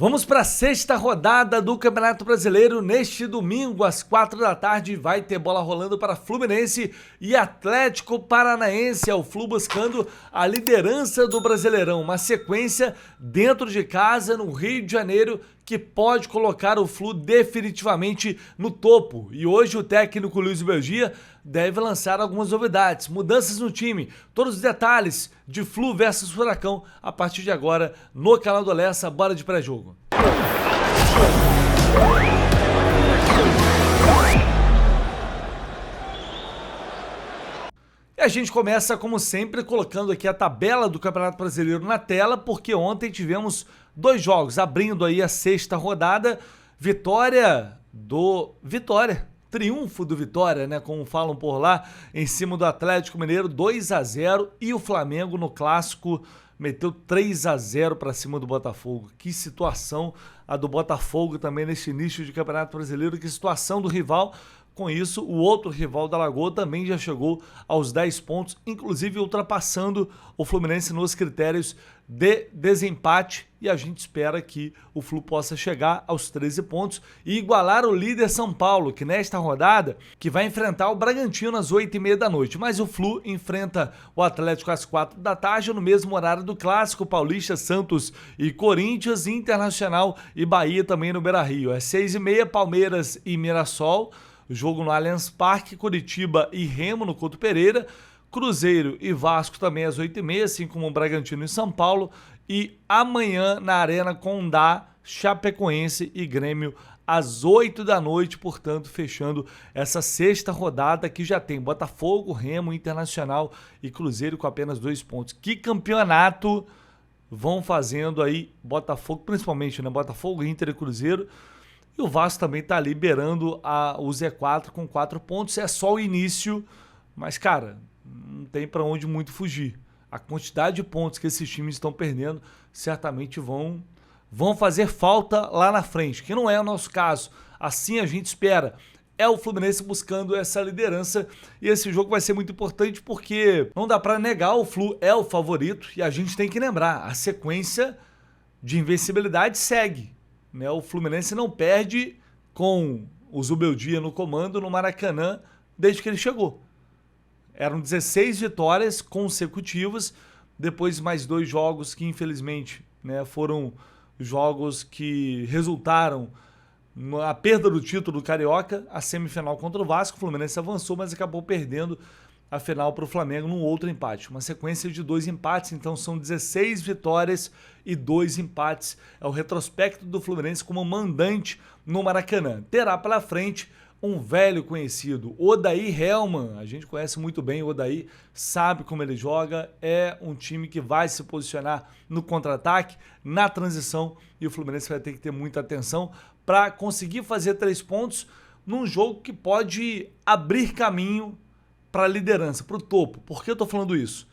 Vamos para a sexta rodada do Campeonato Brasileiro. Neste domingo, às 4 da tarde, vai ter bola rolando para Fluminense e Atlético Paranaense. É o Flu buscando a liderança do Brasileirão. Uma sequência dentro de casa, no Rio de Janeiro, que pode colocar o Flu definitivamente no topo. E hoje o técnico Luiz Belgia deve lançar algumas novidades, mudanças no time, todos os detalhes de Flu versus Furacão a partir de agora no canal do Lessa. Bora de pré-jogo. E a gente começa, como sempre, colocando aqui a tabela do Campeonato Brasileiro na tela, porque ontem tivemos dois jogos, abrindo aí a sexta rodada, triunfo do Vitória, né, como falam por lá, em cima do Atlético Mineiro, 2-0, e o Flamengo no clássico meteu 3-0 para cima do Botafogo. Que situação a do Botafogo também neste início de Campeonato Brasileiro, que situação do rival. Com isso, o outro rival da Lagoa também já chegou aos 10 pontos, inclusive ultrapassando o Fluminense nos critérios de desempate, e a gente espera que o Flu possa chegar aos 13 pontos e igualar o líder São Paulo, que nesta rodada que vai enfrentar o Bragantino às 8h30 da noite, mas o Flu enfrenta o Atlético às 4 da tarde, no mesmo horário do Clássico Paulista, Santos e Corinthians, Internacional e Bahia também no Beira-Rio. Às 6h30, Palmeiras e Mirassol, jogo no Allianz Parque, Curitiba e Remo no Couto Pereira, Cruzeiro e Vasco também às 8h30, assim como o Bragantino e São Paulo, e amanhã na Arena Condá, Chapecoense e Grêmio às 8 da noite, portanto fechando essa sexta rodada que já tem Botafogo, Remo, Internacional e Cruzeiro com apenas 2 pontos. Que campeonato vão fazendo aí Botafogo, principalmente, né? Botafogo, Inter e Cruzeiro. E o Vasco também está liberando o Z4 com 4 pontos. É só o início, mas, cara, não tem para onde muito fugir. A quantidade de pontos que esses times estão perdendo certamente vão fazer falta lá na frente, que não é o nosso caso. Assim a gente espera. É o Fluminense buscando essa liderança, e esse jogo vai ser muito importante porque não dá para negar, o Flu é o favorito, e a gente tem que lembrar, a sequência de invencibilidade segue. O Fluminense não perde com o Zubeldia no comando no Maracanã desde que ele chegou. Eram 16 vitórias consecutivas, depois mais 2 jogos que infelizmente, foram jogos que resultaram na perda do título do Carioca, a semifinal contra o Vasco. O Fluminense avançou, mas acabou perdendo a final para o Flamengo num outro empate. Uma sequência de 2 empates, então são 16 vitórias e 2 empates. É o retrospecto do Fluminense como mandante no Maracanã. Terá pela frente um velho conhecido, Odair Hellmann. A gente conhece muito bem o Odair, sabe como ele joga, é um time que vai se posicionar no contra-ataque, na transição, e o Fluminense vai ter que ter muita atenção para conseguir fazer 3 pontos num jogo que pode abrir caminho para a liderança, para o topo. Por que eu estou falando isso?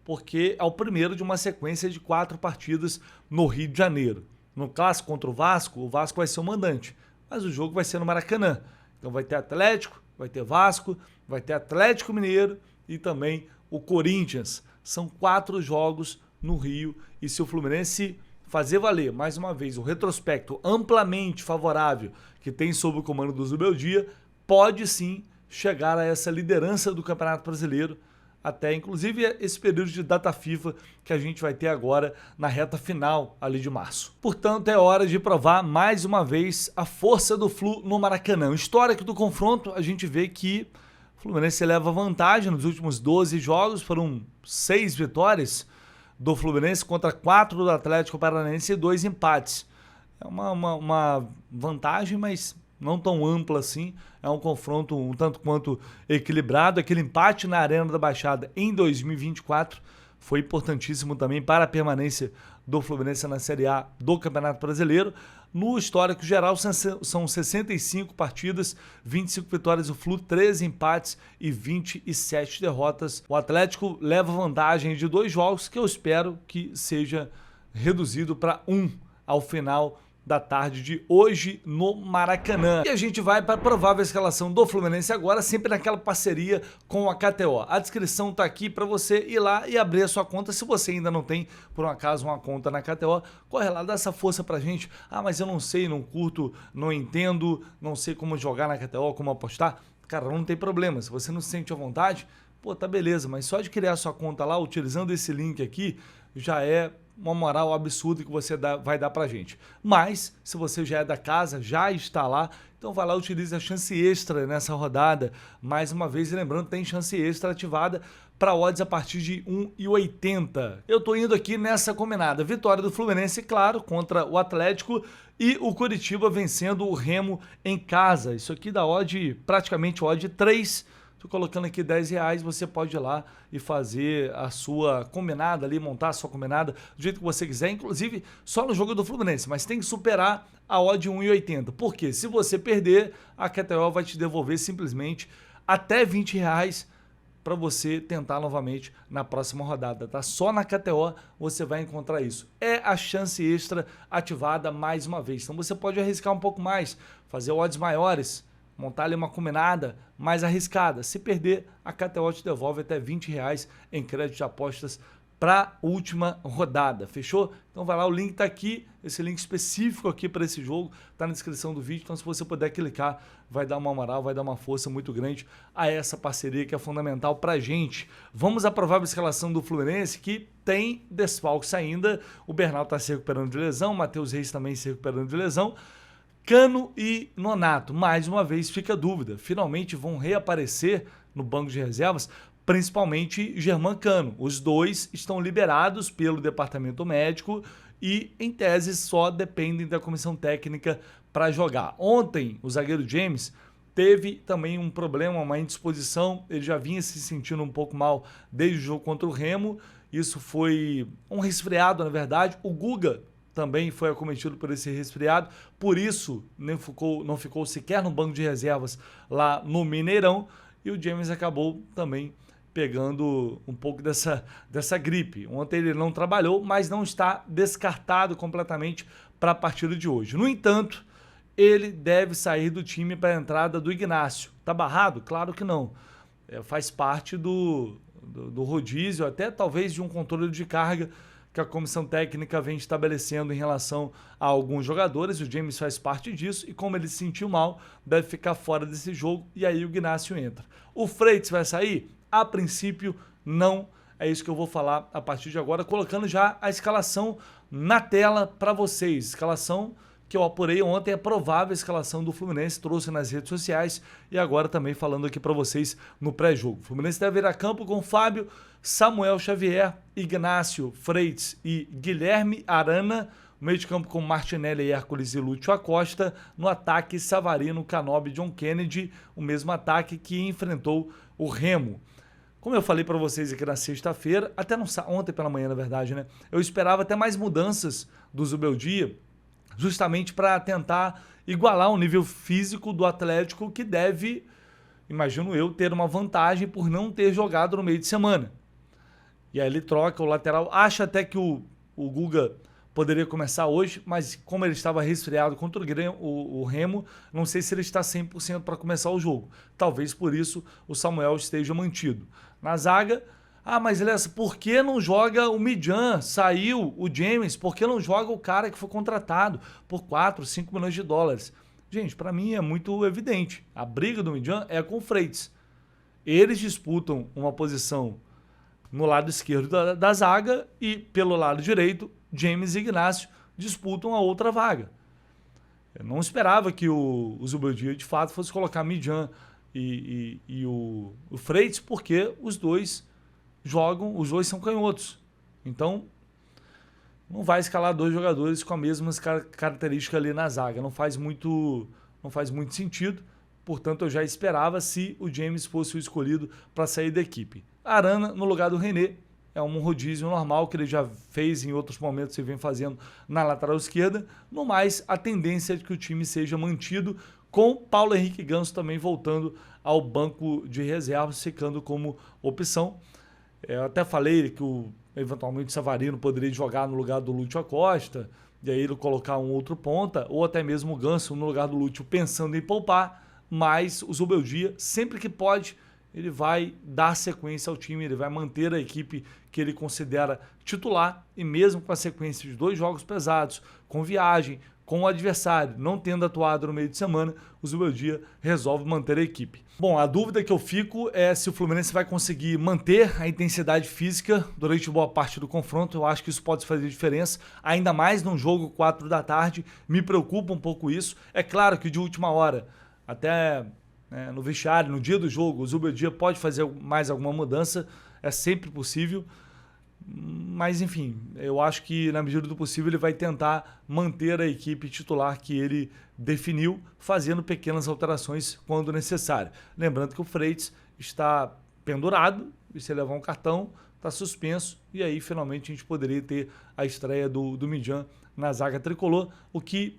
Porque é o primeiro de uma sequência de 4 partidas no Rio de Janeiro. No clássico contra o Vasco vai ser o mandante, mas o jogo vai ser no Maracanã. Então vai ter Atlético, vai ter Vasco, vai ter Atlético Mineiro e também o Corinthians. São 4 jogos no Rio, e se o Fluminense fazer valer, mais uma vez, o retrospecto amplamente favorável que tem sob o comando do Zubeldia, pode sim chegar a essa liderança do Campeonato Brasileiro, até inclusive esse período de data FIFA que a gente vai ter agora na reta final ali de março. Portanto, é hora de provar mais uma vez a força do Flu no Maracanã. O histórico do confronto, a gente vê que o Fluminense leva vantagem nos últimos 12 jogos, foram 6 vitórias do Fluminense contra 4 do Atlético Paranaense e 2 empates. É uma vantagem, mas não tão ampla assim. É um confronto um tanto quanto equilibrado. Aquele empate na Arena da Baixada em 2024 foi importantíssimo também para a permanência do Fluminense na Série A do Campeonato Brasileiro. No histórico geral, são 65 partidas, 25 vitórias do Flu, 13 empates e 27 derrotas. O Atlético leva vantagem de 2 jogos, que eu espero que seja reduzido para 1 ao final da tarde de hoje no Maracanã. E a gente vai para a provável escalação do Fluminense agora, sempre naquela parceria com a KTO. A descrição tá aqui para você ir lá e abrir a sua conta. Se você ainda não tem, por um acaso, uma conta na KTO, corre lá, dá essa força pra gente. Ah, mas eu não sei, não curto, não entendo, não sei como jogar na KTO, como apostar. Cara, não tem problema. Se você não se sente à vontade, pô, tá beleza, mas só de criar a sua conta lá, utilizando esse link aqui, já é uma moral absurda que você vai dar pra gente. Mas, se você já é da casa, já está lá, então vai lá, utilize a chance extra nessa rodada. Mais uma vez, lembrando, tem chance extra ativada para odds a partir de 1,80. Eu tô indo aqui nessa combinada. Vitória do Fluminense, claro, contra o Atlético, e o Coritiba vencendo o Remo em casa. Isso aqui dá odd, praticamente odd 3. Tô colocando aqui R$10, você pode ir lá e fazer a sua combinada ali, montar a sua combinada do jeito que você quiser, inclusive só no jogo do Fluminense, mas tem que superar a odd 1,80. Por quê? Se você perder, a KTO vai te devolver simplesmente até R$20 para você tentar novamente na próxima rodada, tá? Só na KTO você vai encontrar isso. É a chance extra ativada mais uma vez. Então você pode arriscar um pouco mais, fazer odds maiores, montar ali uma combinada mais arriscada. Se perder, a KTO te devolve até R$20 em crédito de apostas para a última rodada, fechou? Então vai lá, o link tá aqui, esse link específico aqui para esse jogo, tá na descrição do vídeo, então se você puder clicar, vai dar uma moral, vai dar uma força muito grande a essa parceria que é fundamental pra gente. Vamos à provável escalação do Fluminense, que tem desfalques ainda, o Bernal tá se recuperando de lesão, o Matheus Reis também se recuperando de lesão, Cano e Nonato, mais uma vez fica a dúvida, finalmente vão reaparecer no banco de reservas, principalmente Germán Cano. Os dois estão liberados pelo departamento médico e, em tese, só dependem da comissão técnica para jogar. Ontem, o zagueiro James teve também um problema, uma indisposição, ele já vinha se sentindo um pouco mal desde o jogo contra o Remo, isso foi um resfriado, na verdade. O Guga também foi acometido por esse resfriado, por isso não ficou sequer no banco de reservas lá no Mineirão, e o James acabou também pegando um pouco dessa gripe. Ontem ele não trabalhou, mas não está descartado completamente para a partida de hoje. No entanto, ele deve sair do time para a entrada do Ignacio. Tá barrado? Claro que não. Faz parte do rodízio, até talvez de um controle de carga que a comissão técnica vem estabelecendo em relação a alguns jogadores. O James faz parte disso e, como ele se sentiu mal, deve ficar fora desse jogo e aí o Ignacio entra. O Freitas vai sair? A princípio, não. É isso que eu vou falar a partir de agora, colocando já a escalação na tela para vocês. Escalação que eu apurei ontem, a provável escalação do Fluminense, trouxe nas redes sociais e agora também falando aqui para vocês no pré-jogo. O Fluminense deve vir a campo com Fábio, Samuel Xavier, Ignacio, Freitas e Guilherme Arana. O meio de campo com Martinelli, Hércules e Lúcio Acosta. No ataque, Savarino, Canobi e John Kennedy, o mesmo ataque que enfrentou o Remo. Como eu falei para vocês aqui na sexta-feira, até ontem pela manhã, na verdade, né? Eu esperava até mais mudanças do Zubeldia, justamente para tentar igualar o nível físico do Atlético, que deve, imagino eu, ter uma vantagem por não ter jogado no meio de semana. E aí ele troca o lateral, acha até que o Guga poderia começar hoje, mas como ele estava resfriado contra o Remo, não sei se ele está 100% para começar o jogo. Talvez por isso o Samuel esteja mantido. Na zaga, mas Lessa, por que não joga o Midjan? Saiu o James, por que não joga o cara que foi contratado por 4, 5 milhões de dólares? Gente, para mim é muito evidente. A briga do Midjan é com o Freitas. Eles disputam uma posição no lado esquerdo da zaga e pelo lado direito, James e Ignacio disputam a outra vaga. Eu não esperava que o Zubeldia de fato fosse colocar Midjan e o Freitas, porque os dois jogam, os dois são canhotos. Então, não vai escalar dois jogadores com as mesmas características ali na zaga. Não faz muito sentido. Portanto, eu já esperava se o James fosse o escolhido para sair da equipe. Arana no lugar do René. É um rodízio normal que ele já fez em outros momentos e vem fazendo na lateral esquerda. No mais, a tendência é de que o time seja mantido, com Paulo Henrique Ganso também voltando ao banco de reservas, ficando como opção. Eu até falei que eventualmente o Savarino poderia jogar no lugar do Lúcio Acosta, e aí ele colocar um outro ponta, ou até mesmo o Ganso no lugar do Lúcio, pensando em poupar, mas o Zubeldia, sempre que pode, ele vai dar sequência ao time, ele vai manter a equipe que ele considera titular, e mesmo com a sequência de 2 jogos pesados, com viagem, com o adversário não tendo atuado no meio de semana, o Zubeldia resolve manter a equipe. Bom, a dúvida que eu fico é se o Fluminense vai conseguir manter a intensidade física durante boa parte do confronto. Eu acho que isso pode fazer diferença, ainda mais num jogo 4 da tarde, me preocupa um pouco isso. É claro que de última hora, até no vestiário, no dia do jogo, o Zubeldia pode fazer mais alguma mudança, é sempre possível. Mas, enfim, eu acho que na medida do possível ele vai tentar manter a equipe titular que ele definiu, fazendo pequenas alterações quando necessário. Lembrando que o Freitas está pendurado, e se levar um cartão, está suspenso, e aí finalmente a gente poderia ter a estreia do Midjan na zaga tricolor, o que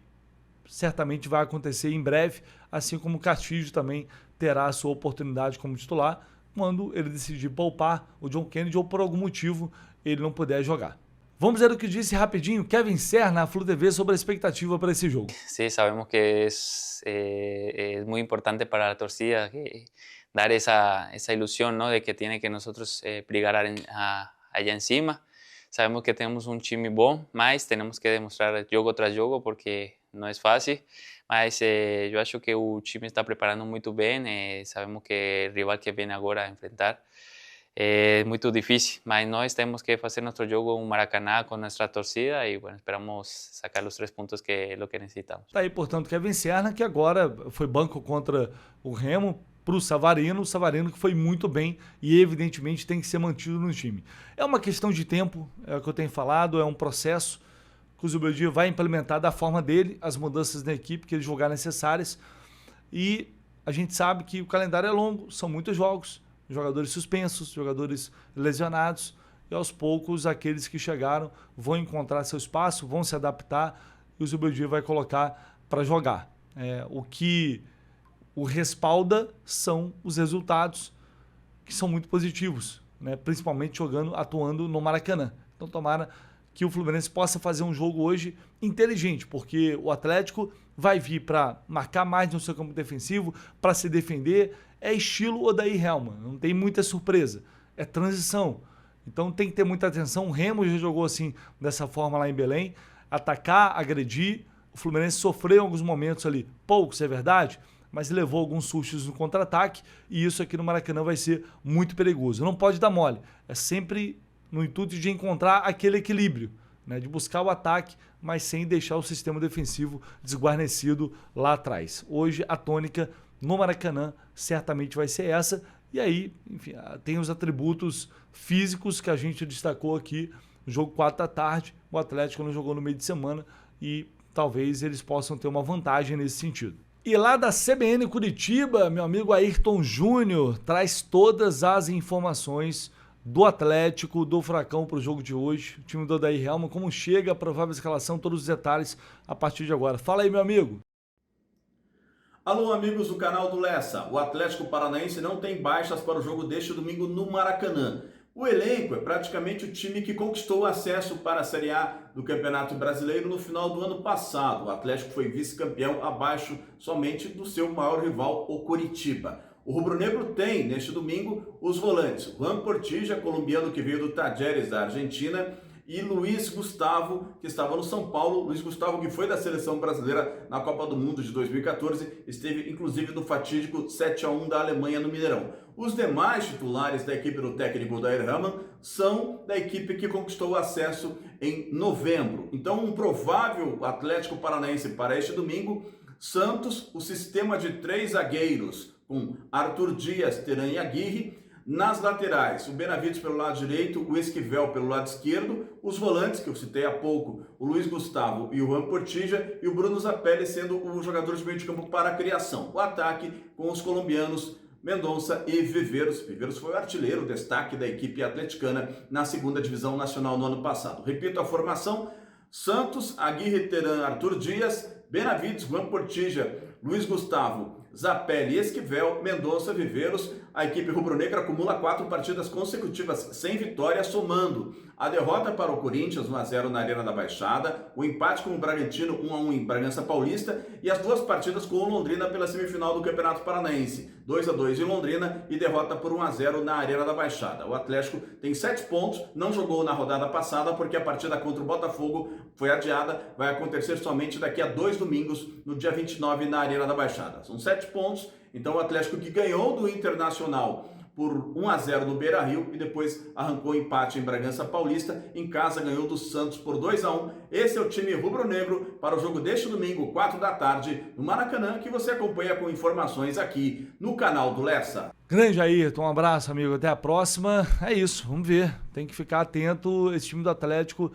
certamente vai acontecer em breve, assim como o Castilho também terá a sua oportunidade como titular, quando ele decidir poupar o John Kennedy ou por algum motivo ele não puder jogar. Vamos ver o que disse rapidinho Kevin Serra na Flu TV sobre a expectativa para esse jogo. Sí, sabemos que es muy importante para la torcida dar esa ilusión, ¿no? De que tiene que nosotros brigar allá encima. Sabemos que tenemos un time bom, mas tenemos que demostrar jogo tras jogo porque não é fácil. Mas eu acho que o time está preparando muito bem. Sabemos que o rival que vem agora a enfrentar é muito difícil, mas nós temos que fazer nosso jogo em Maracanã com nossa torcida e bueno, esperamos sacar os 3 pontos que é o que necessitamos. Tá aí, portanto, Kevin Serra, que agora foi banco contra o Remo para o Savarino que foi muito bem e evidentemente tem que ser mantido no time. É uma questão de tempo, é o que eu tenho falado, é um processo que o Zubeldia vai implementar da forma dele, as mudanças na equipe que ele julgar necessárias, e a gente sabe que o calendário é longo, são muitos jogos, jogadores suspensos, jogadores lesionados, e aos poucos aqueles que chegaram vão encontrar seu espaço, vão se adaptar e o Zubeldia vai colocar para jogar. O que o respalda são os resultados, que são muito positivos, né? Principalmente atuando no Maracanã. Então tomara que o Fluminense possa fazer um jogo hoje inteligente, porque o Atlético vai vir para marcar mais no seu campo defensivo, para se defender. É estilo Odair Hellmann, não tem muita surpresa, é transição. Então tem que ter muita atenção. O Remo já jogou assim, dessa forma lá em Belém, atacar, agredir. O Fluminense sofreu em alguns momentos ali, poucos, é verdade, mas levou alguns sustos no contra-ataque, e isso aqui no Maracanã vai ser muito perigoso. Não pode dar mole, é sempre no intuito de encontrar aquele equilíbrio, né, de buscar o ataque, mas sem deixar o sistema defensivo desguarnecido lá atrás. Hoje a tônica no Maracanã certamente vai ser essa, e aí, enfim, tem os atributos físicos que a gente destacou aqui, no jogo 4 da tarde, o Atlético não jogou no meio de semana e talvez eles possam ter uma vantagem nesse sentido. E lá da CBN Curitiba, meu amigo Ayrton Júnior traz todas as informações do Atlético, do Furacão para o jogo de hoje, o time do Odair Hellmann, como chega, a provável escalação, todos os detalhes a partir de agora. Fala aí, meu amigo. Alô, amigos do canal do Lessa. O Atlético Paranaense não tem baixas para o jogo deste domingo no Maracanã. O elenco é praticamente o time que conquistou o acesso para a Série A do Campeonato Brasileiro no final do ano passado. O Atlético foi vice-campeão abaixo somente do seu maior rival, o Coritiba. O rubro-negro tem, neste domingo, os volantes Juan Portilla, colombiano que veio do Talleres da Argentina, e Luiz Gustavo, que estava no São Paulo. Luiz Gustavo, que foi da seleção brasileira na Copa do Mundo de 2014, esteve inclusive no fatídico 7-1 da Alemanha no Mineirão. Os demais titulares da equipe do técnico Odair Hellmann são da equipe que conquistou o acesso em novembro. Então, um provável Atlético Paranaense para este domingo: Santos, o sistema de 3 zagueiros, com Arthur Dias, Teran e Aguirre. Nas laterais, o Benavides pelo lado direito, o Esquivel pelo lado esquerdo, os volantes, que eu citei há pouco, o Luiz Gustavo e o Juan Portilla, e o Bruno Zapelli sendo o jogador de meio de campo para a criação. O ataque com os colombianos Mendonça e Viveiros. Viveiros foi o artilheiro, destaque da equipe atleticana na segunda divisão nacional no ano passado. Repito a formação: Santos, Aguirre, Teran, Arthur Dias, Benavides, Juan Portilla, Luiz Gustavo, Zapelli, Esquivel, Mendonça, Viveiros. a equipe rubro-negra acumula 4 partidas consecutivas sem vitória, somando a derrota para o Corinthians 1-0 na Arena da Baixada, o empate com o Bragantino 1-1 em Bragança Paulista e as 2 partidas com o Londrina pela semifinal do Campeonato Paranaense, 2-2 em Londrina e derrota por 1-0 na Arena da Baixada. O Atlético tem 7 pontos, não jogou na rodada passada porque a partida contra o Botafogo foi adiada, vai acontecer somente daqui a 2 domingos, no dia 29 na Arena da Baixada. São 7 pontos, então o Atlético que ganhou do Internacional por 1-0 no Beira-Rio e depois arrancou empate em Bragança Paulista, em casa ganhou do Santos por 2-1. Esse é o time rubro-negro para o jogo deste domingo, 4 da tarde, no Maracanã, que você acompanha com informações aqui no canal do Lessa. Grande Ayrton, um abraço, amigo, até a próxima. É isso, vamos ver, tem que ficar atento, esse time do Atlético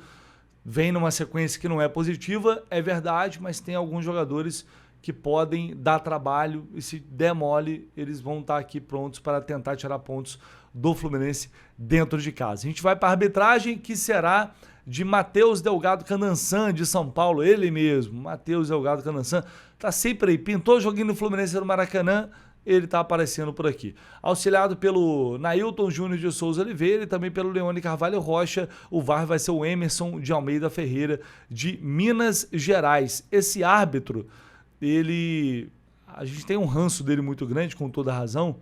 vem numa sequência que não é positiva, é verdade, mas tem alguns jogadores que podem dar trabalho e se der mole, eles vão estar aqui prontos para tentar tirar pontos do Fluminense dentro de casa. A gente vai para a arbitragem, que será de Matheus Delgado Candançan, de São Paulo, ele mesmo, Matheus Delgado Candançan, tá sempre aí, pintou joguinho no Fluminense no Maracanã, ele tá aparecendo por aqui. Auxiliado pelo Nailton Júnior de Souza Oliveira e também pelo Leone Carvalho Rocha, o VAR vai ser o Emerson de Almeida Ferreira, de Minas Gerais. Esse árbitro, a gente tem um ranço dele muito grande, com toda razão,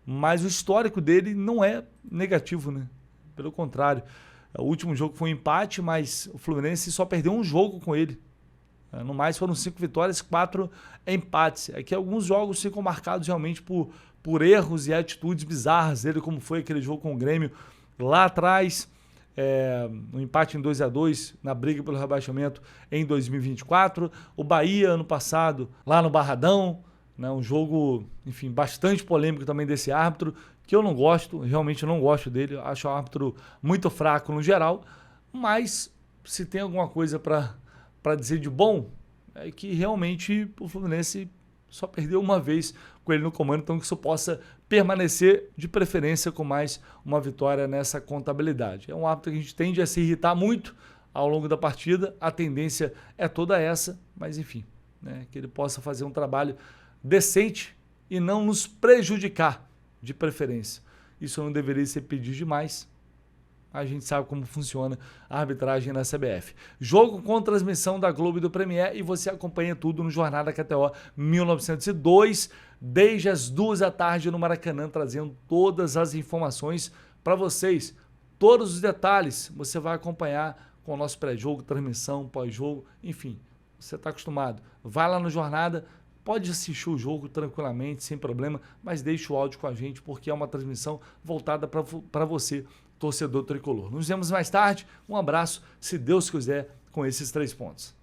mas o histórico dele não é negativo, né? Pelo contrário, o último jogo foi um empate, mas o Fluminense só perdeu um jogo com ele. No mais foram 5 vitórias, 4 empates. Aqui alguns jogos ficam marcados realmente por erros e atitudes bizarras dele, como foi aquele jogo com o Grêmio lá atrás, um empate em 2-2 na briga pelo rebaixamento em 2024, o Bahia ano passado lá no Barradão, né, um jogo, enfim, bastante polêmico também desse árbitro, que eu não gosto, realmente não gosto dele, acho o árbitro muito fraco no geral, mas se tem alguma coisa para dizer de bom, é que realmente o Fluminense só perdeu uma vez com ele no comando, então que isso possa permanecer, de preferência com mais uma vitória nessa contabilidade. É um árbitro que a gente tende a se irritar muito ao longo da partida, a tendência é toda essa, mas enfim, né, que ele possa fazer um trabalho decente e não nos prejudicar, de preferência. Isso não deveria ser pedido demais. A gente sabe como funciona a arbitragem na CBF. Jogo com transmissão da Globo e do Premier, e você acompanha tudo no Jornada KTO 1902, desde as 2 da tarde no Maracanã, trazendo todas as informações para vocês. Todos os detalhes você vai acompanhar com o nosso pré-jogo, transmissão, pós-jogo, enfim, você está acostumado. Vai lá no Jornada, pode assistir o jogo tranquilamente, sem problema, mas deixe o áudio com a gente, porque é uma transmissão voltada para você, torcedor tricolor. Nos vemos mais tarde, um abraço, se Deus quiser, com esses 3 pontos.